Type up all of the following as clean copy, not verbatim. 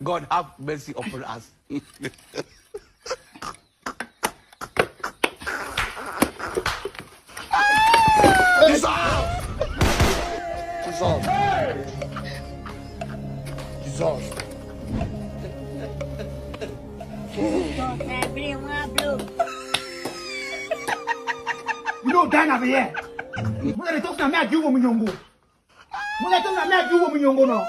God have mercy upon us. Jesus. You don't die over here. Muna le talk na me aju wo munyongo. Muna talk na me aju wo munyongo no.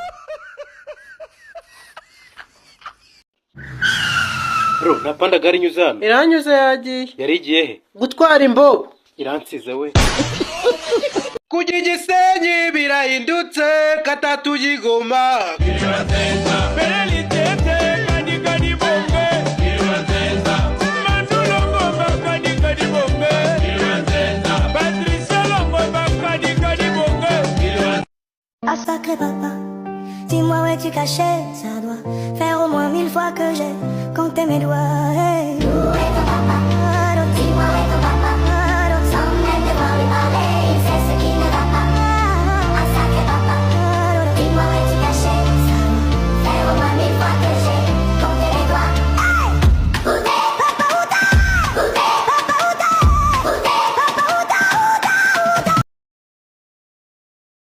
Bro, napanda gari nyuzana. Iranyuze yagiye. Yari igiye he? Gutwara imbobo. Iransize we. Kuja Gisenyi birahindutse katatu y'igoma. Ah sacré papa, dis-moi où es-tu caché? Ça doit faire au moins 1000 fois que j'ai compté mes doigts. Hey.